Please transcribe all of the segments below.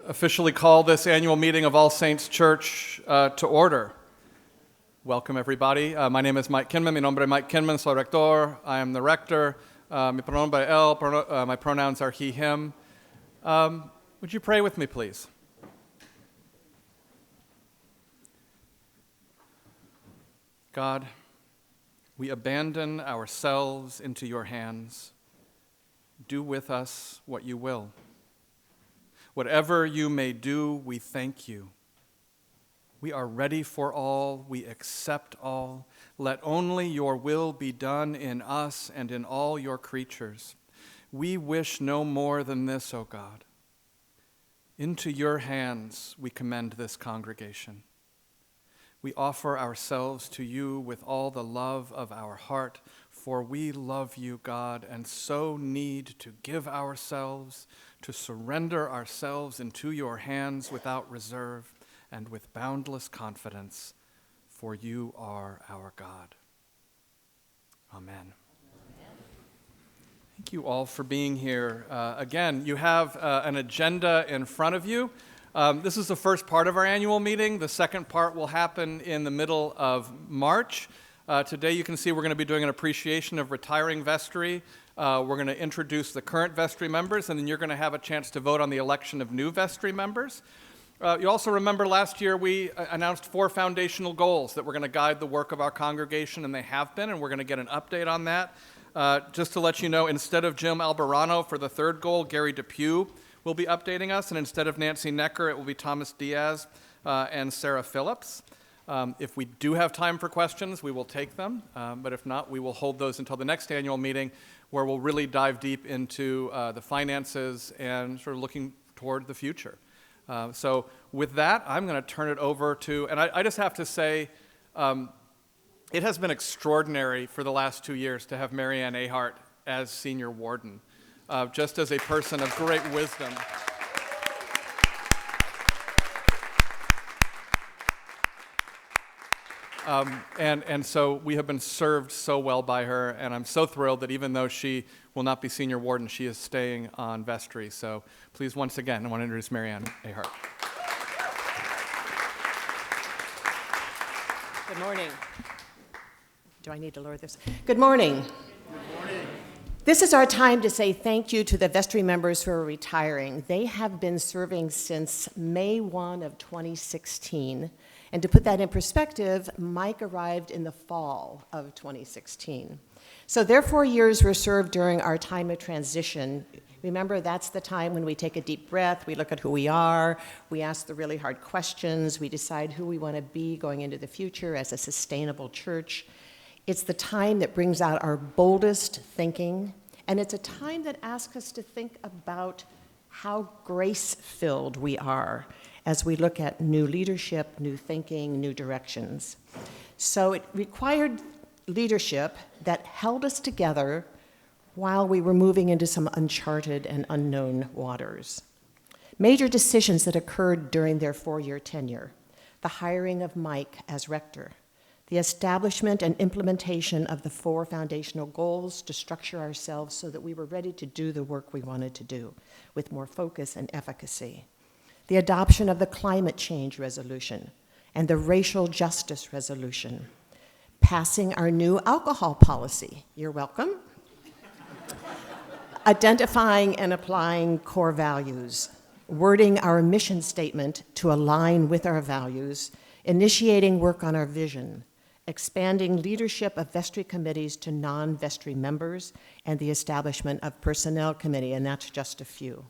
officially call this annual meeting of All Saints Church to order. Welcome, everybody. My name is Mike Kinman. Mi nombre es Mike Kinman. Soy Rector. I am the Rector. Mi pronombre él. My pronouns are he, him. Would you pray with me, please? God, we abandon ourselves into your hands. Do with us what you will. Whatever you may do, we thank you. We are ready for all. We accept all. Let only your will be done in us and in all your creatures. We wish no more than this, O God. Into your hands we commend this congregation. We offer ourselves to you with all the love of our heart, for we love you, God, and so need to give ourselves, to surrender ourselves into your hands without reserve and with boundless confidence, for you are our God. Amen. Thank you all for being here. Again, you have an agenda in front of you. This is the first part of our annual meeting. The second part will happen in the middle of March. Today you can see we're going to be doing an appreciation of retiring vestry. We're going to introduce the current vestry members, and then you're going to have a chance to vote on the election of new vestry members. You also remember last year we announced 4 foundational goals that were going to guide the work of our congregation, and they have been, and we're going to get an update on that. Just to let you know, instead of Jim Albarano for the third goal, Gary Depew will be updating us, and instead of Nancy Necker, it will be Thomas Diaz and Sarah Phillips. If we do have time for questions, we will take them, but if not, we will hold those until the next annual meeting where we'll really dive deep into the finances and sort of looking toward the future. So with that, I'm going to turn it over to, and I just have to say, it has been extraordinary for the last 2 years to have Mary Ann Ahart as senior warden, just as a person of great wisdom. And so we have been served so well by her, and I'm so thrilled that even though she will not be senior warden, she is staying on vestry. So please, once again, I want to introduce Mary Ann Ahart. Good morning. Do I need to lower this? Good morning. Good morning. This is our time to say thank you to the vestry members who are retiring. They have been serving since May 1 of 2016. And to put that in perspective, Mike arrived in the fall of 2016. So their 4 years were served during our time of transition. Remember, that's the time when we take a deep breath, we look at who we are, we ask the really hard questions, we decide who we want to be going into the future as a sustainable church. It's the time that brings out our boldest thinking, and it's a time that asks us to think about how grace-filled we are as we look at new leadership, new thinking, new directions. So it required leadership that held us together while we were moving into some uncharted and unknown waters. Major decisions that occurred during their 4-year tenure: the hiring of Mike as rector, the establishment and implementation of the 4 foundational goals to structure ourselves so that we were ready to do the work we wanted to do with more focus and efficacy, the adoption of the climate change resolution and the racial justice resolution, passing our new alcohol policy, you're welcome, identifying and applying core values, wording our mission statement to align with our values, initiating work on our vision, expanding leadership of vestry committees to non-vestry members, and the establishment of personnel committee, and that's just a few.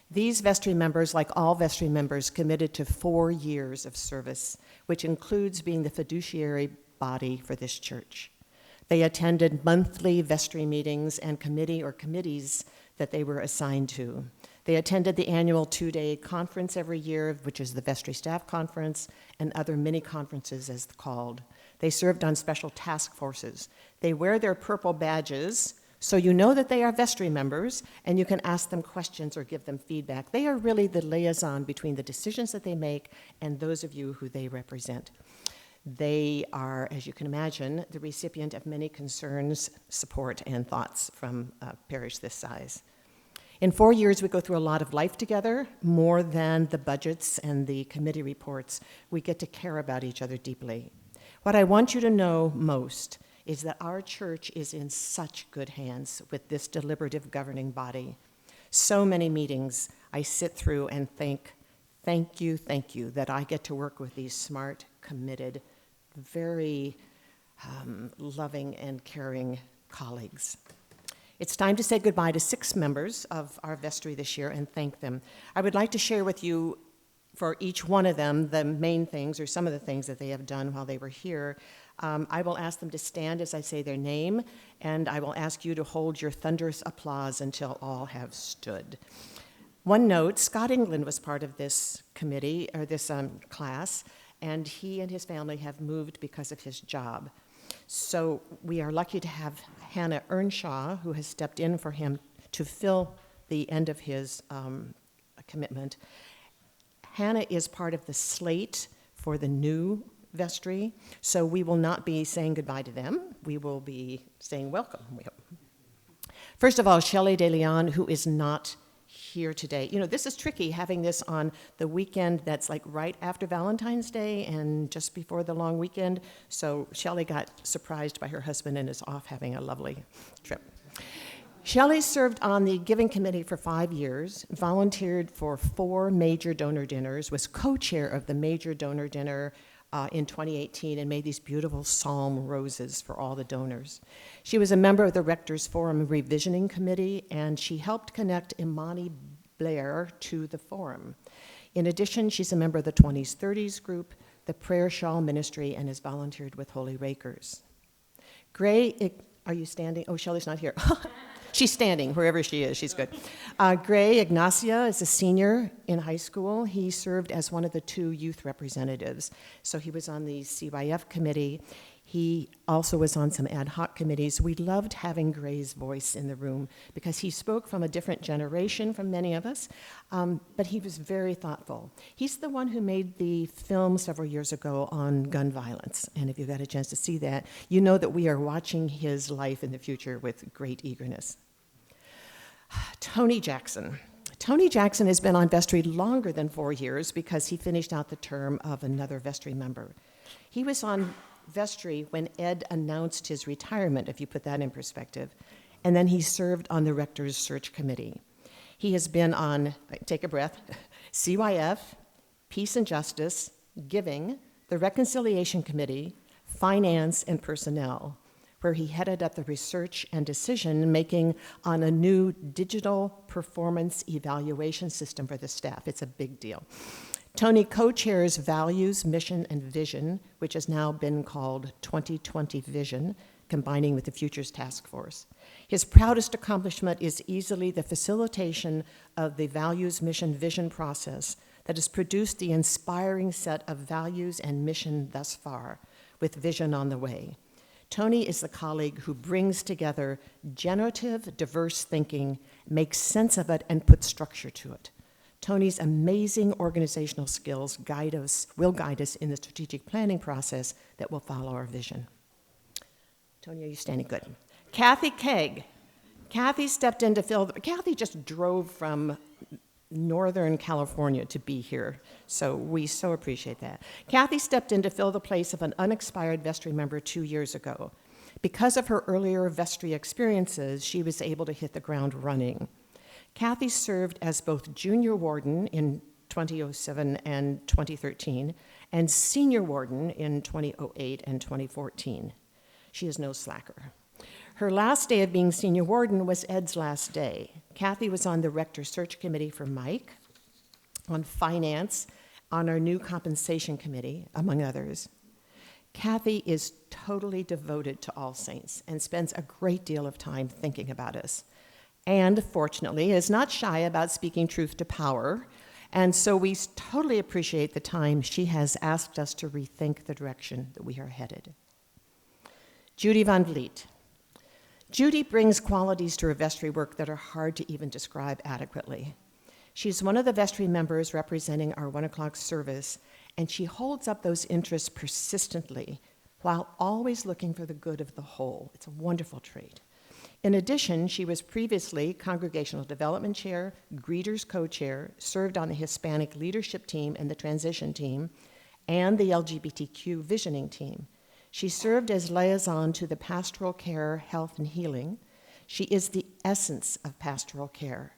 These vestry members, like all vestry members, committed to 4 years of service, which includes being the fiduciary body for this church. They attended monthly vestry meetings and committee or committees that they were assigned to. They attended the annual 2-day conference every year, which is the vestry staff conference, and other mini conferences as called. They served on special task forces. They wear their purple badges, so you know that they are vestry members, and you can ask them questions or give them feedback. They are really the liaison between the decisions that they make and those of you who they represent. They are, as you can imagine, the recipient of many concerns, support, and thoughts from a parish this size. In 4 years, we go through a lot of life together, more than the budgets and the committee reports. We get to care about each other deeply. What I want you to know most is that our church is in such good hands with this deliberative governing body. So many meetings I sit through and think, thank you that I get to work with these smart, committed, very loving and caring colleagues. It's time to say goodbye to 6 members of our vestry this year and thank them. I would like to share with you, for each one of them, the main things or some of the things that they have done while they were here. I will ask them to stand as I say their name, and I will ask you to hold your thunderous applause until all have stood. One note, Scott England was part of this committee, or this class, and he and his family have moved because of his job. So we are lucky to have Hannah Earnshaw, who has stepped in for him to fill the end of his commitment. Hannah is part of the slate for the new vestry, so we will not be saying goodbye to them. We will be saying welcome. First of all, Shelley DeLeon, who is not here today. You know, this is tricky, having this on the weekend that's like right after Valentine's Day and just before the long weekend. So Shelley got surprised by her husband and is off having a lovely trip. Shelley served on the Giving Committee for 5 years, volunteered for 4 major donor dinners, was co-chair of the major donor dinner in 2018, and made these beautiful psalm roses for all the donors. She was a member of the Rector's Forum Revisioning Committee, and she helped connect Imani Blair to the forum. In addition, she's a member of the 20s, 30s group, the Prayer Shawl Ministry, and has volunteered with Holy Rakers. Are you standing? Oh, Shelley's not here. She's standing, wherever she is, she's good. Gray Ignacia is a senior in high school. He served as one of the 2 youth representatives. So he was on the CYF committee. He also was on some ad hoc committees. We loved having Gray's voice in the room because he spoke from a different generation from many of us, but he was very thoughtful. He's the one who made the film several years ago on gun violence, and if you got a chance to see that, you know that we are watching his life in the future with great eagerness. Tony Jackson. Tony Jackson has been on vestry longer than 4 years because he finished out the term of another vestry member. He was on vestry when Ed announced his retirement, if you put that in perspective, and then he served on the Rector's Search Committee. He has been on, take a breath, CYF, Peace and Justice, Giving, the Reconciliation Committee, Finance, and Personnel, where he headed up the research and decision-making on a new digital performance evaluation system for the staff. It's a big deal. Tony co-chairs Values, Mission, and Vision, which has now been called 2020 Vision, combining with the Futures Task Force. His proudest accomplishment is easily the facilitation of the Values, Mission, Vision process that has produced the inspiring set of values and mission thus far, with vision on the way. Tony is the colleague who brings together generative, diverse thinking, makes sense of it, and puts structure to it. Tony's amazing organizational skills will guide us in the strategic planning process that will follow our vision. Tony, are you standing? Good. Kathy Kegg. Kathy stepped in to Kathy just drove from Northern California to be here, so we so appreciate that. Kathy stepped in to fill the place of an unexpired vestry member 2 years ago. Because of her earlier vestry experiences, she was able to hit the ground running. Kathy served as both junior warden in 2007 and 2013 and senior warden in 2008 and 2014. She is no slacker. Her last day of being senior warden was Ed's last day. Kathy was on the Rector Search Committee for Mike, on finance, on our new compensation committee, among others. Kathy is totally devoted to All Saints and spends a great deal of time thinking about us. And fortunately, is not shy about speaking truth to power. And so we totally appreciate the time she has asked us to rethink the direction that we are headed. Judy Van Vliet. Judy brings qualities to her vestry work that are hard to even describe adequately. She's one of the vestry members representing our 1 o'clock service, and she holds up those interests persistently while always looking for the good of the whole. It's a wonderful trait. In addition, she was previously Congregational Development Chair, Greeters Co-Chair, served on the Hispanic Leadership Team and the Transition Team, and the LGBTQ Visioning Team. She served as liaison to the Pastoral Care, Health, and Healing. She is the essence of pastoral care.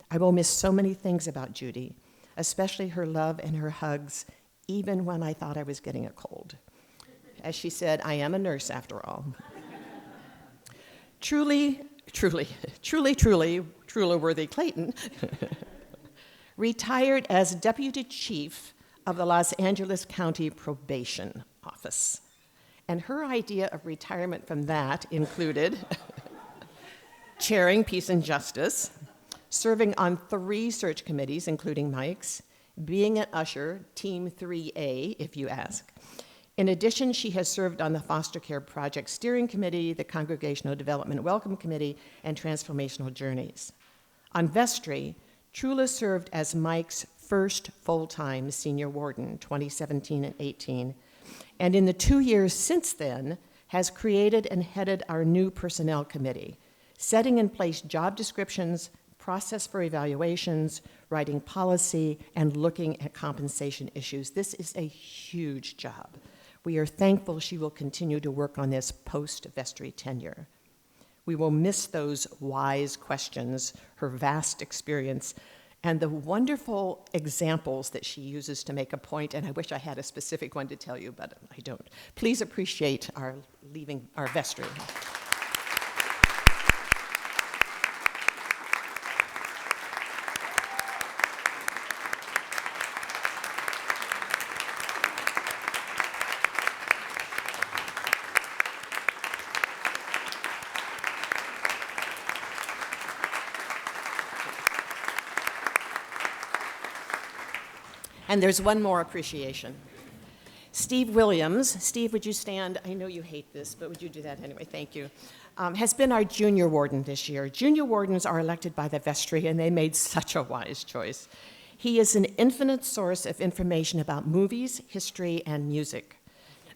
I will miss so many things about Judy, especially her love and her hugs, even when I thought I was getting a cold. As she said, I am a nurse after all. Truly worthy Clayton retired as Deputy Chief of the Los Angeles County Probation Office. And her idea of retirement from that included chairing Peace and Justice, serving on 3 search committees, including Mike's, being an usher, Team 3A, if you ask. In addition, she has served on the Foster Care Project Steering Committee, the Congregational Development Welcome Committee, and Transformational Journeys. On vestry, Trula served as Mike's first full-time senior warden, 2017 and 18, and in the 2 years since then, has created and headed our new personnel committee, setting in place job descriptions, process for evaluations, writing policy, and looking at compensation issues. This is a huge job. We are thankful she will continue to work on this post-vestry tenure. We will miss those wise questions, her vast experience, and the wonderful examples that she uses to make a point, and I wish I had a specific one to tell you, but I don't. Please appreciate our leaving our vestry. And there's one more appreciation. Steve Williams, Steve, would you stand? I know you hate this, but would you do that anyway? Thank you. Has been our junior warden this year. Junior wardens are elected by the vestry, and they made such a wise choice. He is an infinite source of information about movies, history, and music.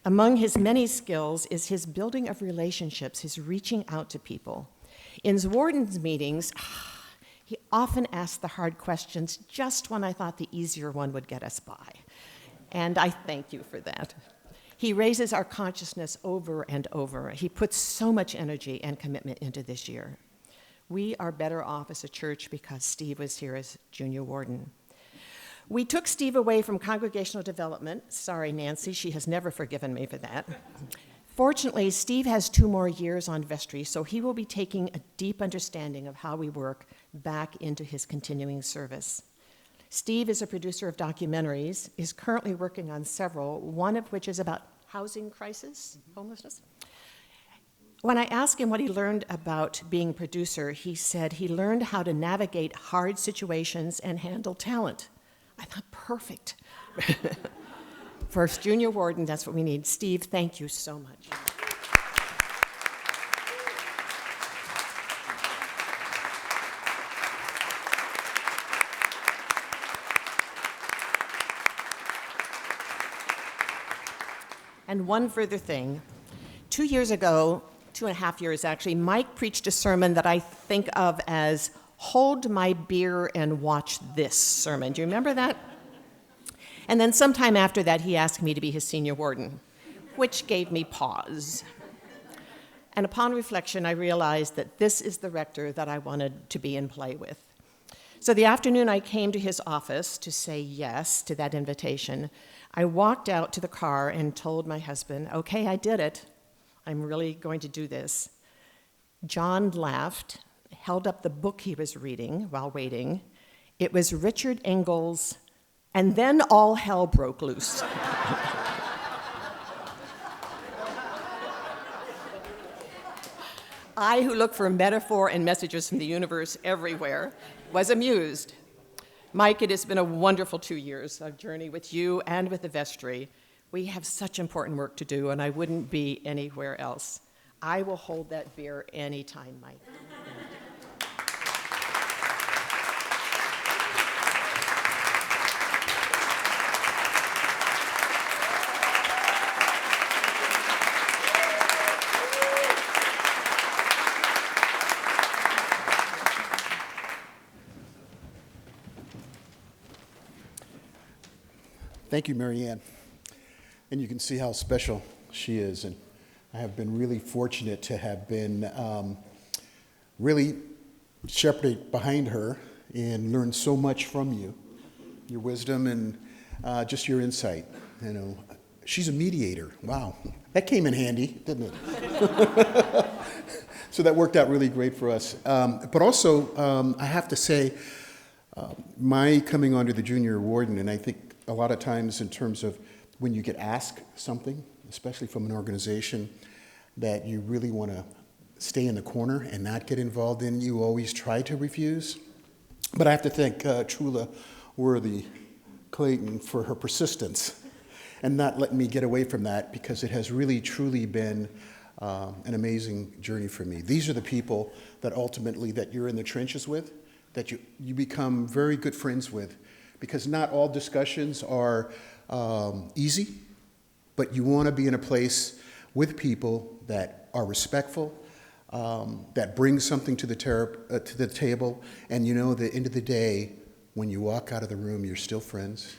Among his many skills is his building of relationships, his reaching out to people. In his warden's meetings, he often asked the hard questions just when I thought the easier one would get us by. And I thank you for that. He raises our consciousness over and over. He puts so much energy and commitment into this year. We are better off as a church because Steve was here as junior warden. We took Steve away from congregational development. Sorry, Nancy, she has never forgiven me for that. Fortunately, Steve has 2 more years on vestry, so he will be taking a deep understanding of how we work back into his continuing service. Steve is a producer of documentaries, is currently working on several, one of which is about housing crisis, homelessness. When I asked him what he learned about being a producer, he said he learned how to navigate hard situations and handle talent. I thought, perfect. First junior warden, that's what we need. Steve, thank you so much. And one further thing. 2 years ago, 2.5 years actually, Mike preached a sermon that I think of as hold my beer and watch this sermon. Do you remember that? And then sometime after that, he asked me to be his senior warden, which gave me pause. And upon reflection, I realized that this is the rector that I wanted to be in play with. So the afternoon I came to his office to say yes to that invitation, I walked out to the car and told my husband, okay, I did it. I'm really going to do this. John laughed, held up the book he was reading while waiting. It was Richard Engels' And Then All Hell Broke Loose. I, who look for metaphor and messages from the universe everywhere, was amused. Mike, it has been a wonderful 2 years of journey with you and with the vestry. We have such important work to do, and I wouldn't be anywhere else. I will hold that beer anytime, Mike. Thank you, Mary Ann. And you can see how special she is. And I have been really fortunate to have been really shepherded behind her and learned so much from you, your wisdom and just your insight. You know, she's a mediator. Wow, that came in handy, didn't it? So that worked out really great for us. But also, I have to say, my coming onto the junior warden, and I think a lot of times in terms of when you get asked something, especially from an organization that you really want to stay in the corner and not get involved in, you always try to refuse. But I have to thank Trula Worthy-Clayton for her persistence and not letting me get away from that, because it has really, truly been an amazing journey for me. These are the people that ultimately that you're in the trenches with, that you become very good friends with, because not all discussions are easy, but you want to be in a place with people that are respectful, that bring something to the table, and you know at the end of the day, when you walk out of the room, you're still friends,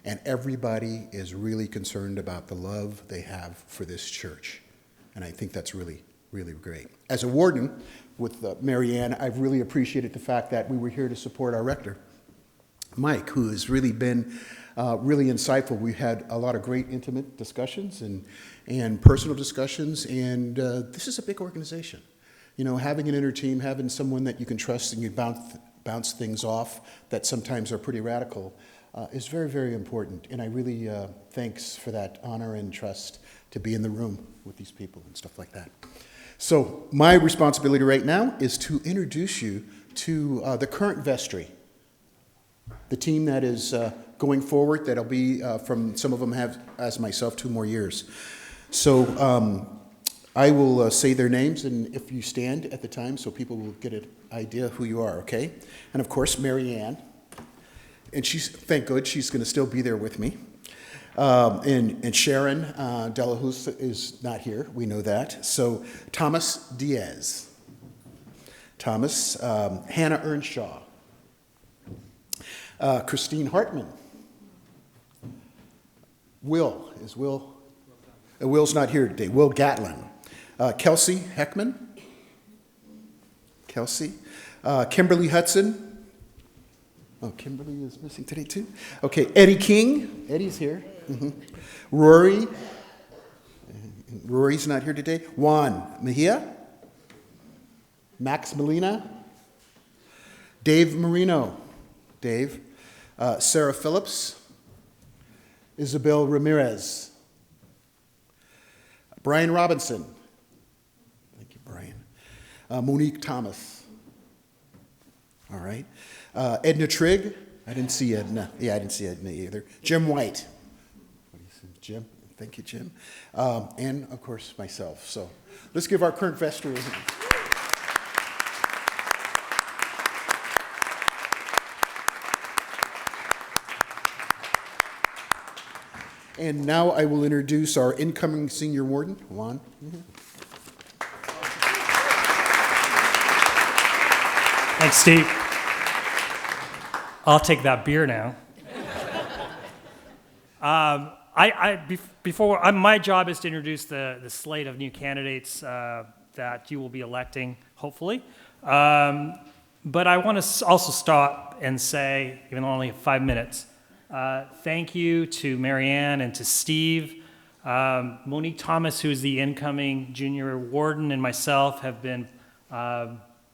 and everybody is really concerned about the love they have for this church. And I think that's really, really great. As a warden with Mary Ann, I've really appreciated the fact that we were here to support our rector, Mike, who has really been really insightful. We had a lot of great intimate discussions and personal discussions, and this is a big organization. You know, having an inner team, having someone that you can trust and you bounce things off that sometimes are pretty radical is very, very important. And I really thanks for that honor and trust to be in the room with these people and stuff like that. So my responsibility right now is to introduce you to the current vestry, the team that is going forward. That'll be from, some of them have, as myself, 2 more years. So I will say their names, and if you stand at the time so people will get an idea who you are, okay? And of course, Mary Ann. And she's, thank God, she's going to still be there with me. And Sharon Delahus is not here. We know that. So Thomas Diaz. Thomas. Hannah Earnshaw. Christine Hartman. Will's not here today. Will Gatlin. Kelsey Heckman. Kimberly Hudson. Oh, Kimberly is missing today too. Okay, Eddie King. Eddie's here. Mm-hmm. Rory. Rory's not here today. Juan Mejia. Max Molina. Dave Marino. Dave. Sarah Phillips. Isabel Ramirez. Brian Robinson. Thank you, Brian. Monique Thomas. All right. Edna Trigg. I didn't see Edna. Yeah, I didn't see Edna either. Jim White. What do you say, Jim? Thank you, Jim. And, of course, myself. So let's give our current vestry a hand. And now I will introduce our incoming senior warden, Juan. Mm-hmm. Thanks, Steve. I'll take that beer now. My job is to introduce the slate of new candidates that you will be electing, hopefully. But I want to also stop and say, even though only 5 minutes, thank you to Mary Ann and to Steve. Monique Thomas, who is the incoming junior warden, and myself have been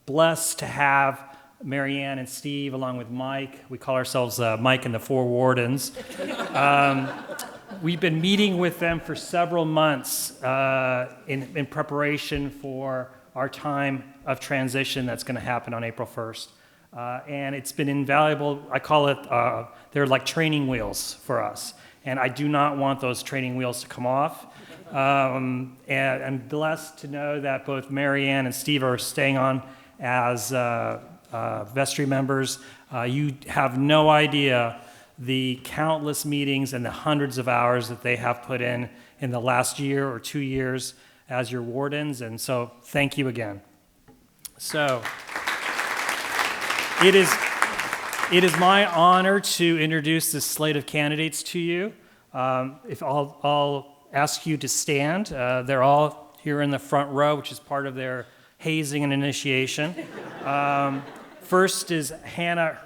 blessed to have Mary Ann and Steve, along with Mike. We call ourselves Mike and the Four Wardens. We've been meeting with them for several months in preparation for our time of transition that's going to happen on April 1st. And it's been invaluable. I call it, they're like training wheels for us. And I do not want those training wheels to come off. And I'm blessed to know that both Mary Ann and Steve are staying on as vestry members. You have no idea the countless meetings and the hundreds of hours that they have put in the last year or 2 years as your wardens. And so thank you again. So it is It is my honor to introduce this slate of candidates to you. If I'll ask you to stand. They're all here in the front row, which is part of their hazing and initiation. First is Hannah.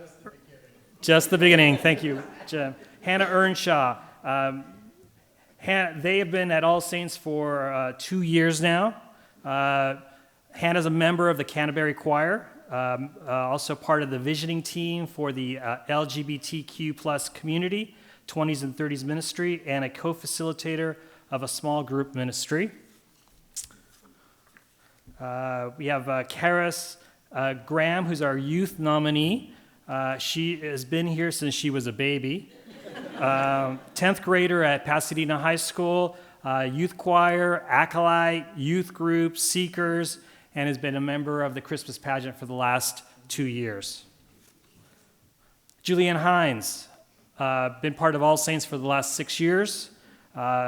Just the beginning. Thank you, Jim. Hannah Earnshaw. They have been at All Saints for 2 years now. Hannah's a member of the Canterbury Choir, also part of the visioning team for the LGBTQ plus community, 20s and 30s ministry, and a co-facilitator of a small group ministry. We have Karis Graham, who's our youth nominee. She has been here since she was a baby. 10th grader at Pasadena High School, youth choir, acolyte, youth group, seekers, and has been a member of the Christmas pageant for the last 2 years. Julianne Hines, been part of All Saints for the last 6 years.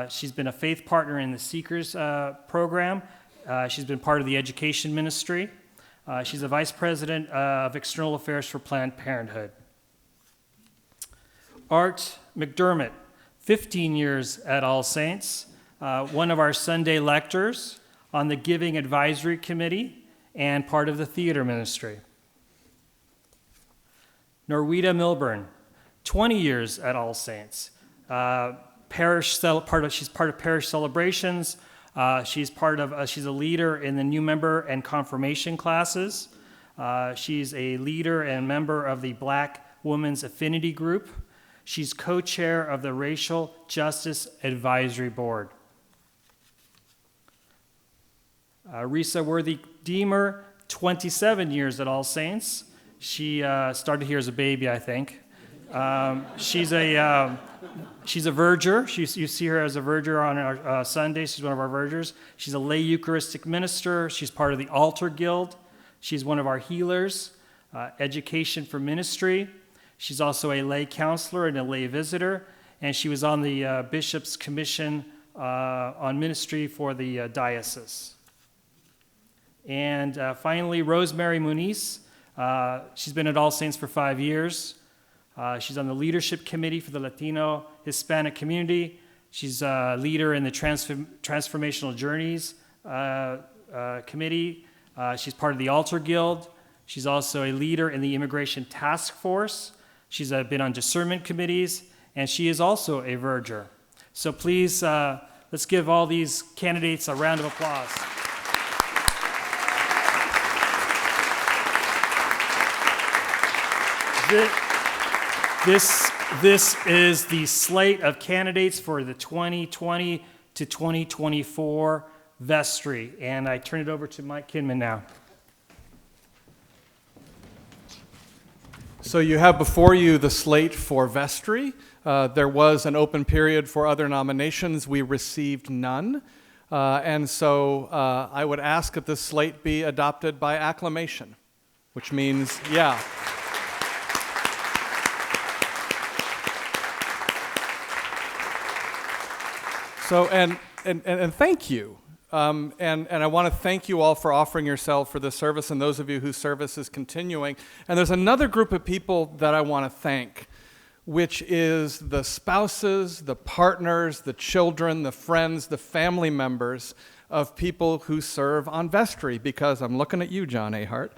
She's been a faith partner in the Seekers program. She's been part of the education ministry. She's a vice president of external affairs for Planned Parenthood. Art McDermott, 15 years at All Saints, one of our Sunday lectors on the Giving Advisory Committee and part of the theater ministry. Norwita Milburn, 20 years at All Saints. She's part of parish celebrations. She's a leader in the new member and confirmation classes. She's a leader and member of the Black Women's Affinity Group. She's co-chair of the Racial Justice Advisory Board. Risa Worthy-Deemer, 27 years at All Saints. She started here as a baby, I think. She's a verger. You see her as a verger on our Sundays. She's one of our vergers. She's a lay Eucharistic minister. She's part of the Altar Guild. She's one of our healers, Education for Ministry. She's also a lay counselor and a lay visitor, and she was on the Bishop's Commission on Ministry for the diocese. And finally, Rosemary Muniz. She's been at All Saints for 5 years. She's on the leadership committee for the Latino Hispanic community. She's a leader in the Transformational Journeys committee. She's part of the Altar Guild. She's also a leader in the Immigration Task Force. She's been on discernment committees, and she is also a verger. So please, let's give all these candidates a round of applause. This is the slate of candidates for the 2020 to 2024 vestry, and I turn it over to Mike Kinman now. So you have before you the slate for vestry. There was an open period for other nominations. We received none. And so I would ask that this slate be adopted by acclamation, which means, yeah. So, and thank you. And I want to thank you all for offering yourself for this service and those of you whose service is continuing. And there's another group of people that I want to thank, which is the spouses, the partners, the children, the friends, the family members of people who serve on vestry, because I'm looking at you, John Ahart,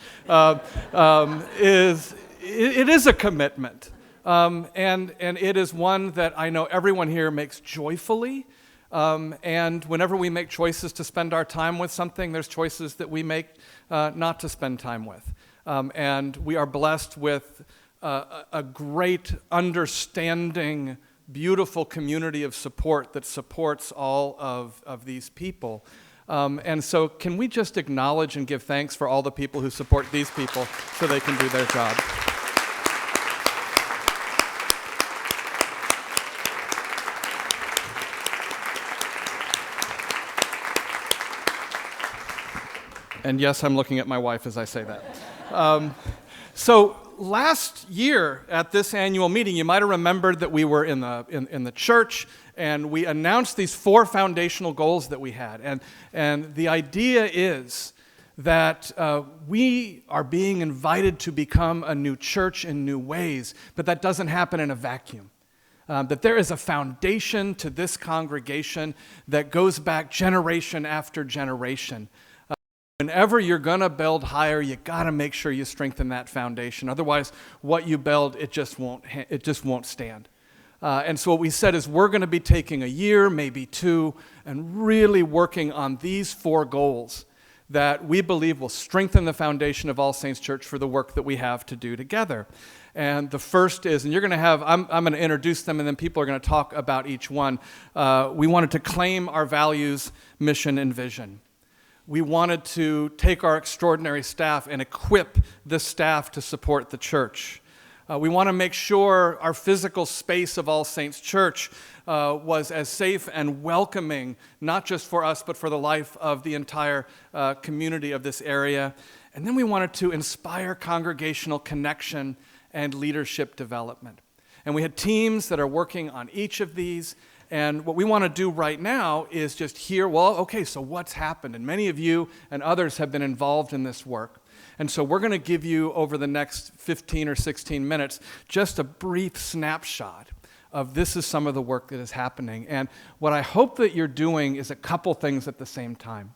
it is a commitment. And it is one that I know everyone here makes joyfully. And whenever we make choices to spend our time with something, there's choices that we make not to spend time with. And we are blessed with a great, understanding, beautiful community of support that supports all of these people. And so can we just acknowledge and give thanks for all the people who support these people so they can do their job? And yes, I'm looking at my wife as I say that. So last year at this annual meeting, you might have remembered that we were in the church and we announced these 4 foundational goals that we had. And the idea is that we are being invited to become a new church in new ways, but that doesn't happen in a vacuum. That there is a foundation to this congregation that goes back generation after generation. Whenever you're going to build higher, you got to make sure you strengthen that foundation. Otherwise, what you build, it just won't stand. And so what we said is we're going to be taking a year, maybe two, and really working on these 4 goals that we believe will strengthen the foundation of All Saints Church for the work that we have to do together. And the first is, and you're going to have, I'm going to introduce them, and then people are going to talk about each one. We wanted to claim our values, mission, and vision. We wanted to take our extraordinary staff and equip this staff to support the church. We want to make sure our physical space of All Saints Church was as safe and welcoming, not just for us, but for the life of the entire community of this area. And then we wanted to inspire congregational connection and leadership development. And we had teams that are working on each of these. And what we want to do right now is just hear, well, okay, so what's happened? And many of you and others have been involved in this work. And so we're going to give you, over the next 15 or 16 minutes, just a brief snapshot of this is some of the work that is happening. And what I hope that you're doing is a couple things at the same time.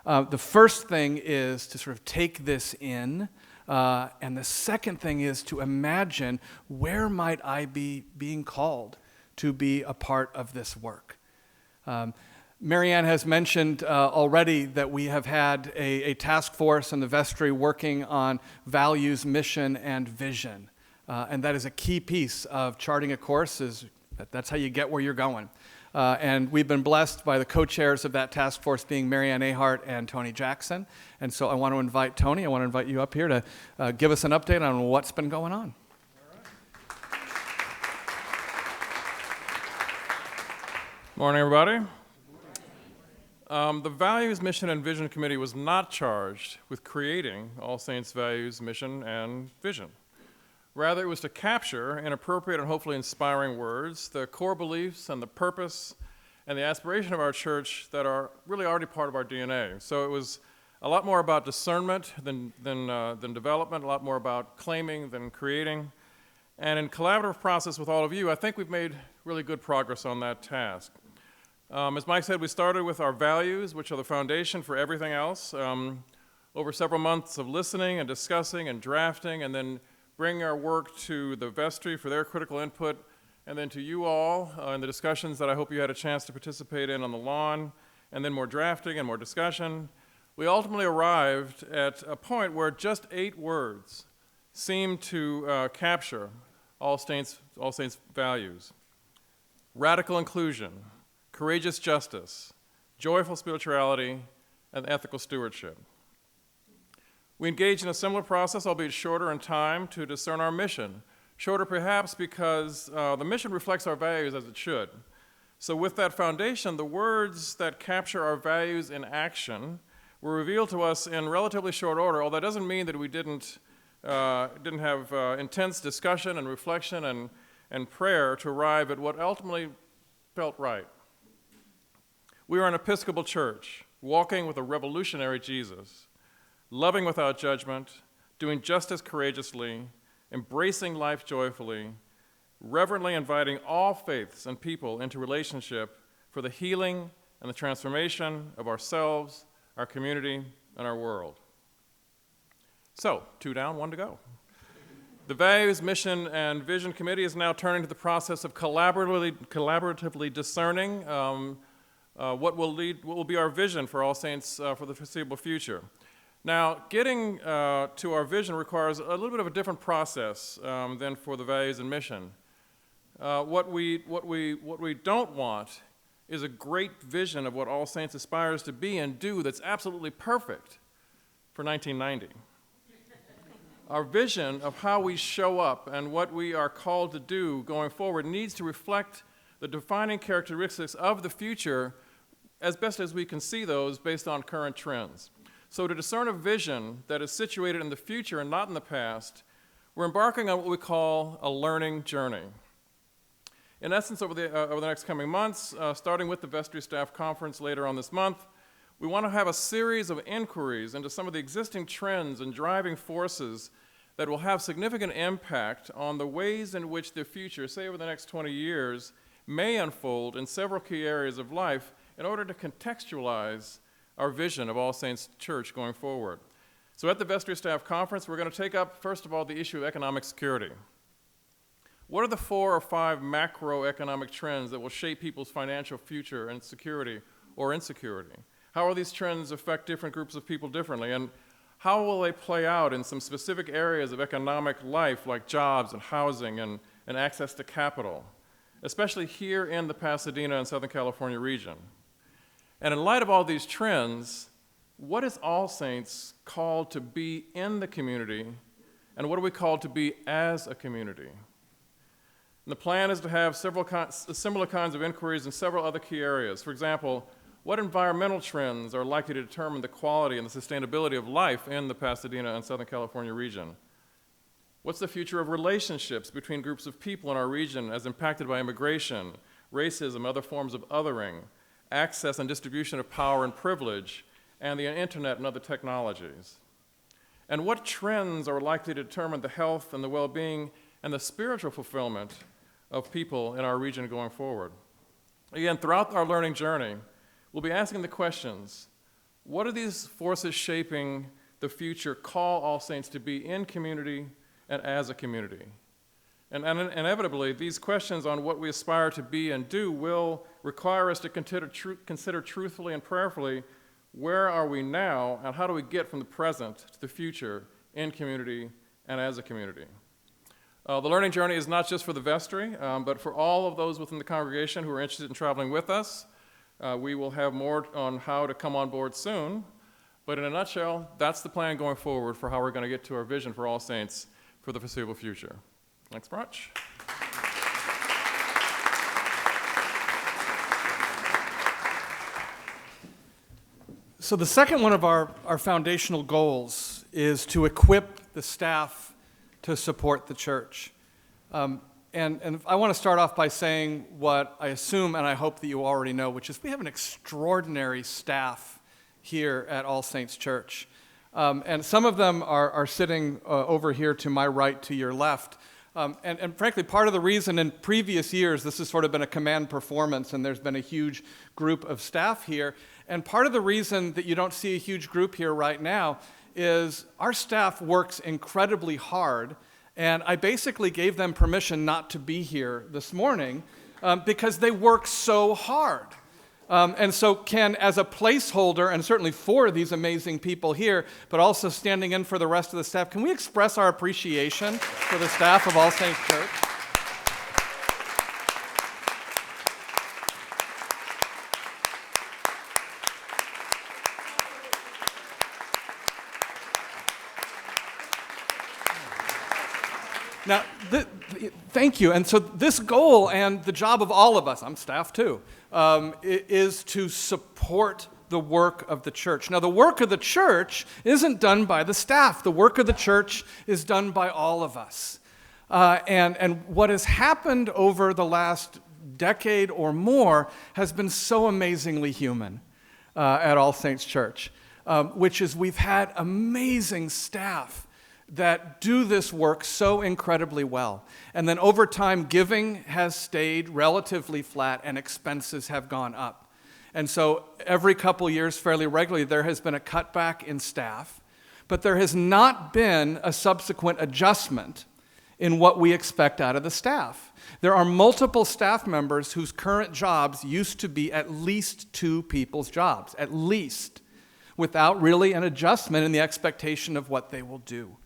The first thing is to sort of take this in. And the second thing is to imagine, where might I be being called to be a part of this work? Marianne has mentioned already that we have had a task force in the vestry working on values, mission, and vision. And that is a key piece of charting a course. That's how you get where you're going. And we've been blessed by the co-chairs of that task force being Marianne Ahart and Tony Jackson. And so I want to invite Tony, I want to invite you up here to give us an update on what's been going on. Morning, everybody. The Values, Mission, and Vision Committee was not charged with creating All Saints' values, mission, and vision. Rather, it was to capture, in appropriate and hopefully inspiring words, the core beliefs and the purpose and the aspiration of our church that are really already part of our DNA. So it was a lot more about discernment than development, a lot more about claiming than creating. And in collaborative process with all of you, I think we've made really good progress on that task. As Mike said, we started with our values, which are the foundation for everything else. Over several months of listening and discussing and drafting, and then bringing our work to the vestry for their critical input, and then to you all in the discussions that I hope you had a chance to participate in on the lawn, and then more drafting and more discussion. We ultimately arrived at a point where just 8 words seemed to capture All Saints' values. Radical inclusion, courageous justice, joyful spirituality, and ethical stewardship. We engaged in a similar process, albeit shorter in time, to discern our mission. Shorter perhaps because the mission reflects our values as it should. So with that foundation, the words that capture our values in action were revealed to us in relatively short order, although that doesn't mean that we didn't have intense discussion and reflection and prayer to arrive at what ultimately felt right. We are an Episcopal church, walking with a revolutionary Jesus, loving without judgment, doing justice courageously, embracing life joyfully, reverently inviting all faiths and people into relationship for the healing and the transformation of ourselves, our community, and our world. So, 2 down, 1 to go. The Values, Mission, and Vision Committee is now turning to the process of collaboratively discerning what will be our vision for All Saints for the foreseeable future. Now, getting to our vision requires a little bit of a different process than for the values and mission. What we don't want is a great vision of what All Saints aspires to be and do that's absolutely perfect for 1990. Our vision of how we show up and what we are called to do going forward needs to reflect the defining characteristics of the future as best as we can see those based on current trends. So to discern a vision that is situated in the future and not in the past, we're embarking on what we call a learning journey. In essence, over the next coming months, starting with the Vestry Staff Conference later on this month, we want to have a series of inquiries into some of the existing trends and driving forces that will have significant impact on the ways in which the future, say over the next 20 years, may unfold in several key areas of life in order to contextualize our vision of All Saints Church going forward. So at the Vestry Staff Conference, we're going to take up, first of all, the issue of economic security. What are the 4 or 5 macroeconomic trends that will shape people's financial future and security or insecurity? How will these trends affect different groups of people differently? And how will they play out in some specific areas of economic life like jobs and housing and access to capital, especially here in the Pasadena and Southern California region? And in light of all these trends, what is All Saints called to be in the community, and what are we called to be as a community? And the plan is to have similar kinds of inquiries in several other key areas. For example, what environmental trends are likely to determine the quality and the sustainability of life in the Pasadena and Southern California region? What's the future of relationships between groups of people in our region as impacted by immigration, racism, other forms of othering, access and distribution of power and privilege, and the internet and other technologies? And what trends are likely to determine the health and the well-being and the spiritual fulfillment of people in our region going forward? Again, throughout our learning journey, we'll be asking the questions, what are these forces shaping the future call All Saints to be in community and as a community? And inevitably, these questions on what we aspire to be and do will require us to consider truthfully and prayerfully, where are we now and how do we get from the present to the future in community and as a community? The learning journey is not just for the vestry, but for all of those within the congregation who are interested in traveling with us. We will have more on how to come on board soon, but in a nutshell, that's the plan going forward for how we're going to get to our vision for All Saints for the foreseeable future. Thanks much. So the second one of our foundational goals is to equip the staff to support the church. And I want to start off by saying what I assume and I hope that you already know, which is we have an extraordinary staff here at All Saints Church. And some of them are sitting over here to my right, to your left. And frankly, part of the reason in previous years this has sort of been a command performance and there's been a huge group of staff here. And part of the reason that you don't see a huge group here right now is our staff works incredibly hard. And I basically gave them permission not to be here this morning because they work so hard. And so Ken, as a placeholder, and certainly for these amazing people here, but also standing in for the rest of the staff, can we express our appreciation for the staff of All Saints Church? Now, thank you. And so this goal and the job of all of us, I'm staff too, is to support the work of the church. Now, the work of the church isn't done by the staff. The work of the church is done by all of us. And what has happened over the last decade or more has been so amazingly human at All Saints Church, which is we've had amazing staff that do this work so incredibly well. And then over time, giving has stayed relatively flat and expenses have gone up. And so every couple years, fairly regularly, there has been a cutback in staff, but there has not been a subsequent adjustment in what we expect out of the staff. There are multiple staff members whose current jobs used to be at least 2 people's jobs, at least, without really an adjustment in the expectation of what they will do.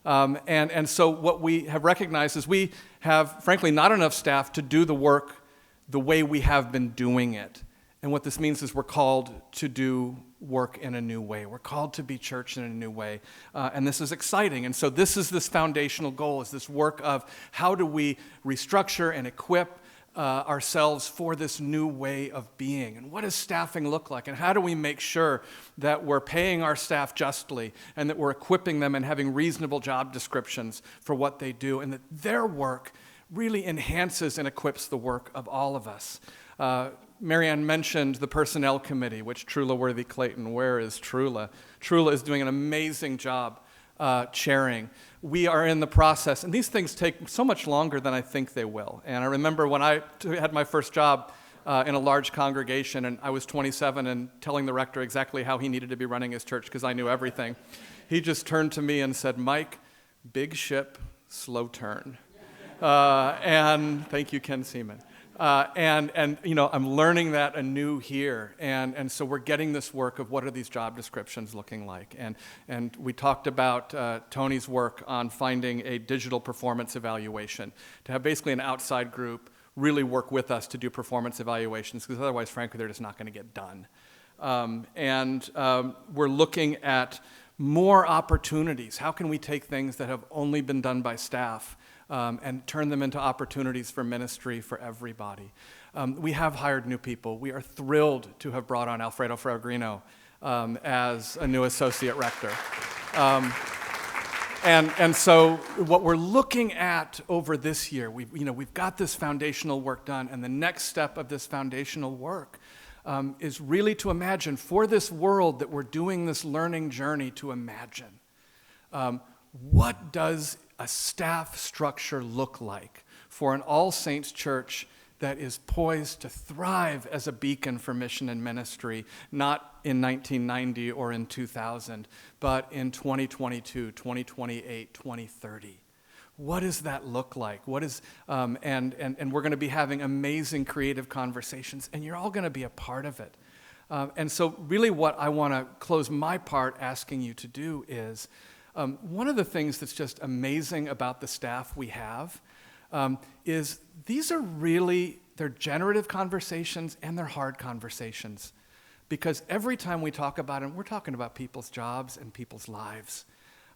And so what we have recognized is we have, frankly, not enough staff to do the work the way we have been doing it. And what this means is we're called to do work in a new way. We're called to be church in a new way. And this is exciting. And so this is this foundational goal, is this work of how do we restructure and equip ourselves for this new way of being. And what does staffing look like? And how do we make sure that we're paying our staff justly and that we're equipping them and having reasonable job descriptions for what they do and that their work really enhances and equips the work of all of us. Marianne mentioned the Personnel Committee, which Trula Worthy-Clayton, where is Trula? Trula is doing an amazing job chairing. We are in the process, and these things take so much longer than I think they will. And I remember when I had my first job in a large congregation, and I was 27 and telling the rector exactly how he needed to be running his church because I knew everything. He just turned to me and said, "Mike, big ship, slow turn." And thank you, Ken Seaman. And you know, I'm learning that anew here, and so we're getting this work of what are these job descriptions looking like, and we talked about Tony's work on finding a digital performance evaluation, to have basically an outside group really work with us to do performance evaluations, because otherwise, frankly, they're just not going to get done. We're looking at more opportunities. How can we take things that have only been done by staff and turn them into opportunities for ministry for everybody? We have hired new people. We are thrilled to have brought on Alfredo Ferragrino as a new associate rector. And so what we're looking at over this year, we've got this foundational work done, and the next step of this foundational work is really to imagine, for this world that we're doing this learning journey to imagine, what does a staff structure look like for an All Saints church that is poised to thrive as a beacon for mission and ministry, not in 1990 or in 2000, but in 2022, 2028, 2030. What does that look like? What is, and we're going to be having amazing creative conversations, and you're all going to be a part of it. And so really what I want to close my part asking you to do is, one of the things that's just amazing about the staff we have is these are really, they're generative conversations and they're hard conversations. Because every time we talk about them, we're talking about people's jobs and people's lives.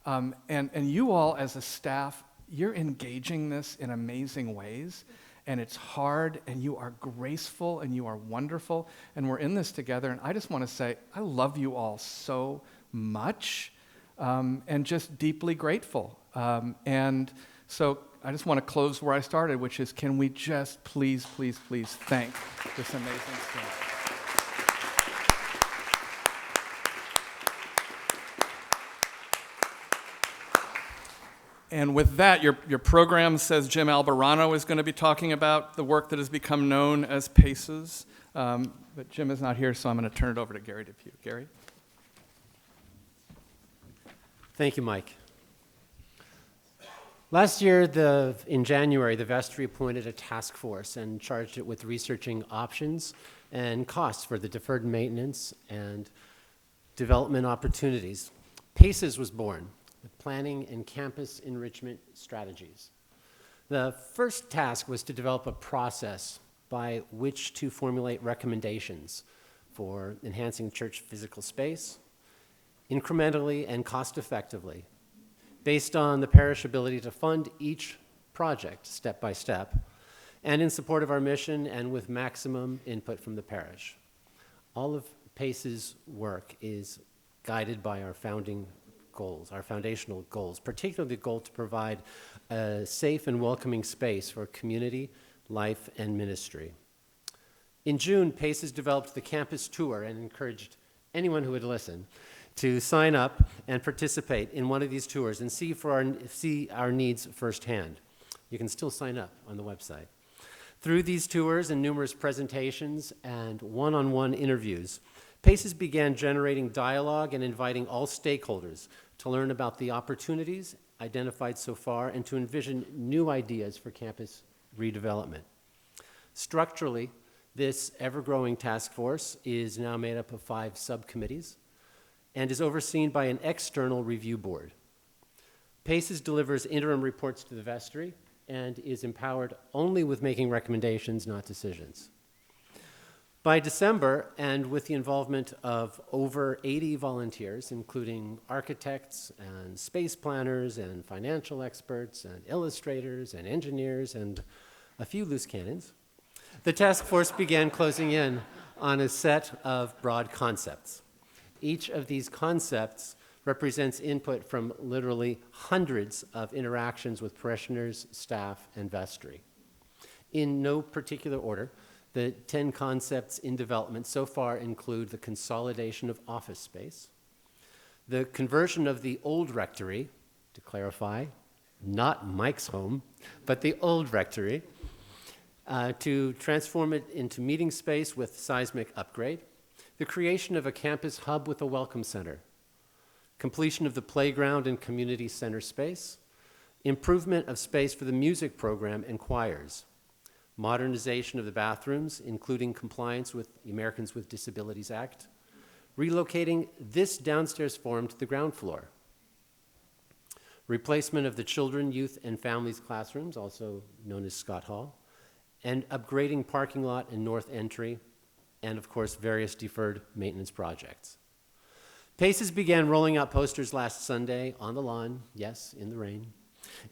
And you all as a staff, you're engaging this in amazing ways, and it's hard, and you are graceful, and you are wonderful, and we're in this together, and I just want to say, I love you all so much, and just deeply grateful. And so I just want to close where I started, which is, can we just please, please, please thank this amazing staff. And with that, your program says Jim Albarano is going to be talking about the work that has become known as PACES. But Jim is not here, so I'm going to turn it over to Gary Depew. Gary? Thank you, Mike. Last year, in January, the vestry appointed a task force and charged it with researching options and costs for the deferred maintenance and development opportunities. PACES was born, the Planning and Campus Enrichment Strategies. The first task was to develop a process by which to formulate recommendations for enhancing church physical space, incrementally and cost-effectively, based on the parish ability to fund each project step by step, and in support of our mission and with maximum input from the parish. All of PACE's work is guided by our founding goals, our foundational goals, particularly the goal to provide a safe and welcoming space for community, life, and ministry. In June, PACES developed the campus tour and encouraged anyone who would listen to sign up and participate in one of these tours and see our needs firsthand. You can still sign up on the website. Through these tours and numerous presentations and one-on-one interviews, PACES began generating dialogue and inviting all stakeholders to learn about the opportunities identified so far and to envision new ideas for campus redevelopment. Structurally, this ever-growing task force is now made up of 5 subcommittees and is overseen by an external review board. PACES delivers interim reports to the vestry and is empowered only with making recommendations, not decisions. By December, and with the involvement of over 80 volunteers, including architects and space planners and financial experts and illustrators and engineers and a few loose cannons, the task force began closing in on a set of broad concepts. Each of these concepts represents input from literally hundreds of interactions with parishioners, staff, and vestry. In no particular order, The 10 concepts in development so far include the consolidation of office space, the conversion of the old rectory, to clarify, not Mike's home, but the old rectory, to transform it into meeting space with seismic upgrade, the creation of a campus hub with a welcome center, completion of the playground and community center space, improvement of space for the music program and choirs, modernization of the bathrooms, including compliance with the Americans with Disabilities Act, relocating this downstairs forum to the ground floor, replacement of the children, youth, and families classrooms, also known as Scott Hall, and upgrading parking lot and north entry, and of course, various deferred maintenance projects. Paces began rolling out posters last Sunday on the lawn, yes, in the rain,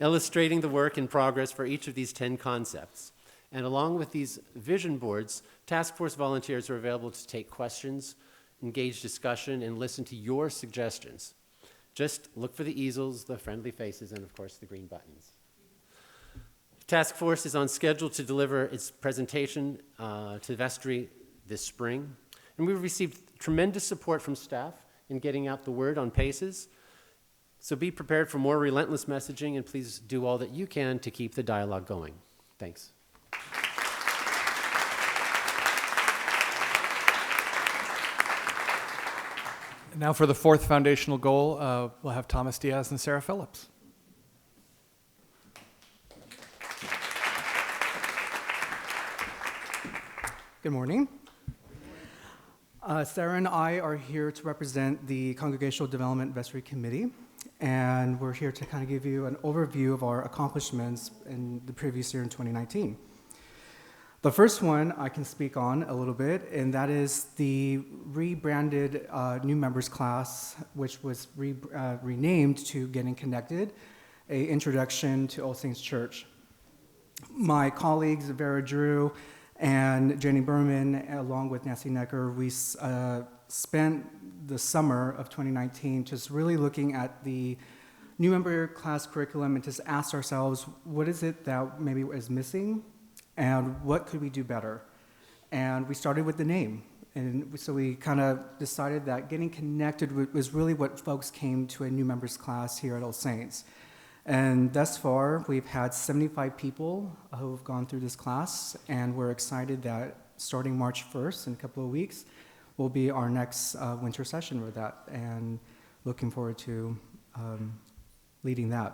illustrating the work in progress for each of these 10 concepts. And along with these vision boards, task force volunteers are available to take questions, engage discussion, and listen to your suggestions. Just look for the easels, the friendly faces, and of course the green buttons. Task force is on schedule to deliver its presentation to vestry this spring. And we've received tremendous support from staff in getting out the word on PACES. So be prepared for more relentless messaging, and please do all that you can to keep the dialogue going. Thanks. Now for the fourth foundational goal, we'll have Thomas Diaz and Sarah Phillips. Good morning. Sarah and I are here to represent the Congregational Development Vestry Committee, and we're here to kind of give you an overview of our accomplishments in the previous year in 2019. The first one I can speak on a little bit, and that is the rebranded new members class, which was renamed to Getting Connected, an introduction to All Saints Church. My colleagues, Vera Drew and Jenny Berman, along with Nancy Necker, we spent the summer of 2019 just really looking at the new member class curriculum and just asked ourselves, what is it that maybe is missing, and what could we do better? And we started with the name. And so we kind of decided that Getting Connected was really what folks came to a new members class here at All Saints. And thus far, we've had 75 people who have gone through this class, and we're excited that starting March 1st, in a couple of weeks, will be our next winter session with that, and looking forward to leading that.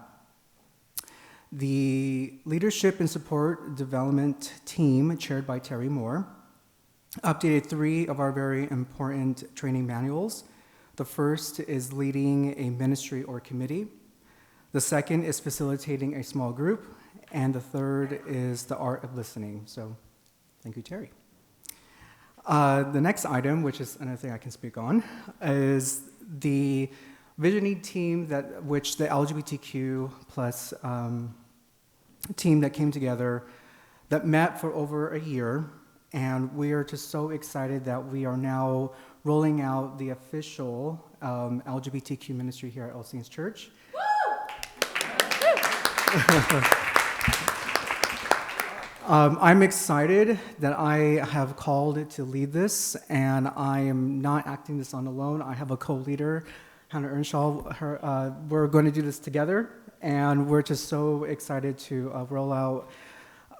The Leadership and Support Development Team, chaired by Terry Moore, updated 3 of our very important training manuals. The first is leading a ministry or committee. The second is facilitating a small group, and the third is the art of listening. So thank you, Terry. The next item, which is another thing I can speak on, is the visioning team, which the LGBTQ plus team that came together that met for over a year, and we are just so excited that we are now rolling out the official LGBTQ ministry here at All Saints Church. I'm excited that I have called to lead this, and I am not acting this on alone. I have a co-leader, Hannah Earnshaw. We're going to do this together, and we're just so excited to roll out,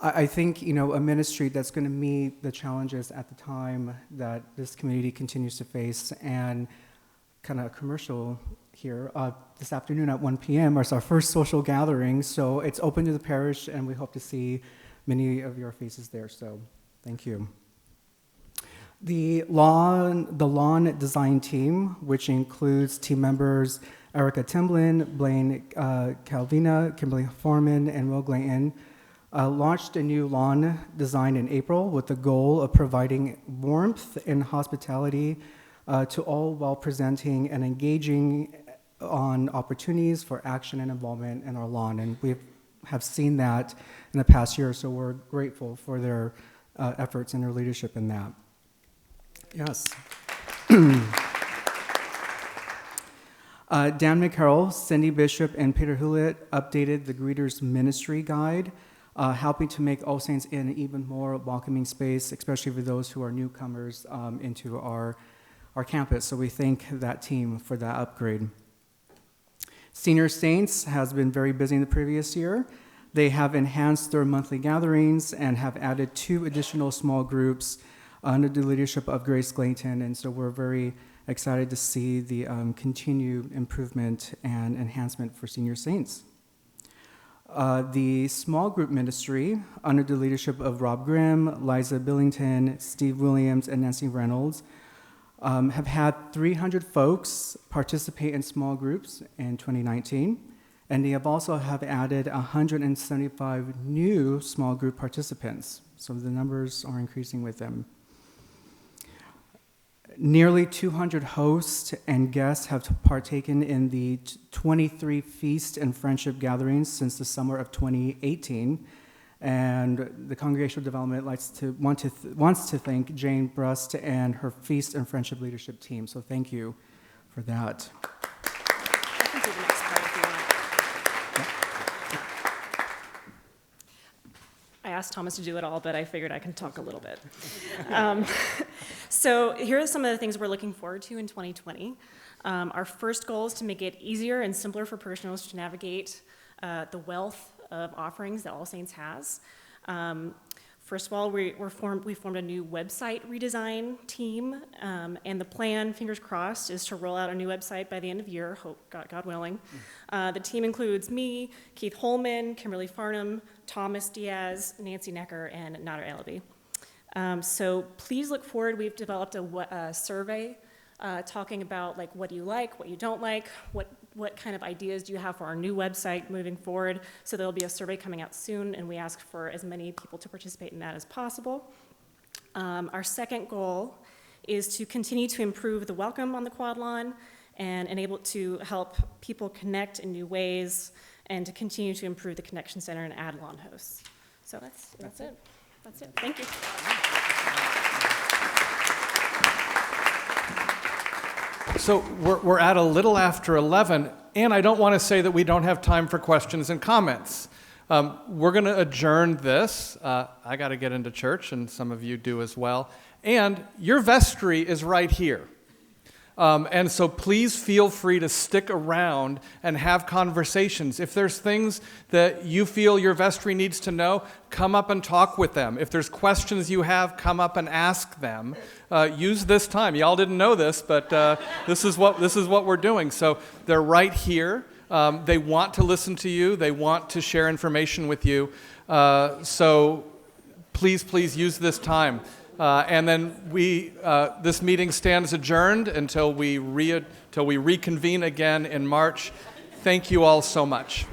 I think, a ministry that's going to meet the challenges at the time that this community continues to face. And kind of a commercial here, this afternoon at 1 p.m. is our first social gathering, so it's open to the parish, and we hope to see many of your faces there, so thank you. The lawn design team, which includes team members Erica Timblin, Blaine Calvina, Kimberly Foreman, and Will Glayton, launched a new lawn design in April with the goal of providing warmth and hospitality to all while presenting and engaging on opportunities for action and involvement in our lawn. And we have seen that in the past year, so we're grateful for their efforts and their leadership in that. Yes. Dan McCarroll, Cindy Bishop, and Peter Hewlett updated the Greeters Ministry Guide helping to make All Saints an even more welcoming space, especially for those who are newcomers into our campus. So we thank that team for that upgrade. Senior Saints has been very busy in the previous year. They have enhanced their monthly gatherings and have added 2 additional small groups under the leadership of Grace Glayton, and so we're very excited to see the continued improvement and enhancement for Senior Saints. The small group ministry, under the leadership of Rob Grimm, Liza Billington, Steve Williams, and Nancy Reynolds, have had 300 folks participate in small groups in 2019, and they have also added 175 new small group participants. So the numbers are increasing with them. Nearly 200 hosts and guests have partaken in the 23 feast and friendship gatherings since the summer of 2018. And the Congregational Development wants to thank Jane Brust and her Feast and Friendship Leadership team. So thank you for that. I can do the next part if you want. I asked Thomas to do it all, but I figured I can talk a little bit. So here are some of the things we're looking forward to in 2020. Our first goal is to make it easier and simpler for parishioners to navigate the wealth of offerings that All Saints has. First of all, we formed a new website redesign team, and the plan, fingers crossed, is to roll out a new website by the end of the year, God willing. The team includes me, Keith Holman, Kimberly Farnham, Thomas Diaz, Nancy Necker, and Nader Alabi. So please look forward. We've developed a survey talking about like what do you like, what you don't like, what kind of ideas do you have for our new website moving forward. So there'll be a survey coming out soon, and we ask for as many people to participate in that as possible. Our second goal is to continue to improve the welcome on the Quad Lawn and enable it to help people connect in new ways and to continue to improve the Connection Center and add lawn hosts. So that's it. That's it. Thank you. So we're at a little after 11, and I don't want to say that we don't have time for questions and comments. We're going to adjourn this. I got to get into church, and some of you do as well. And your vestry is right here. And so please feel free to stick around and have conversations. If there's things that you feel your vestry needs to know, come up and talk with them. If there's questions you have, come up and ask them. Use this time. Y'all didn't know this, but this is what we're doing. So they're right here. They want to listen to you. They want to share information with you. So please use this time. And then this meeting stands adjourned until we reconvene again in March. Thank you all so much.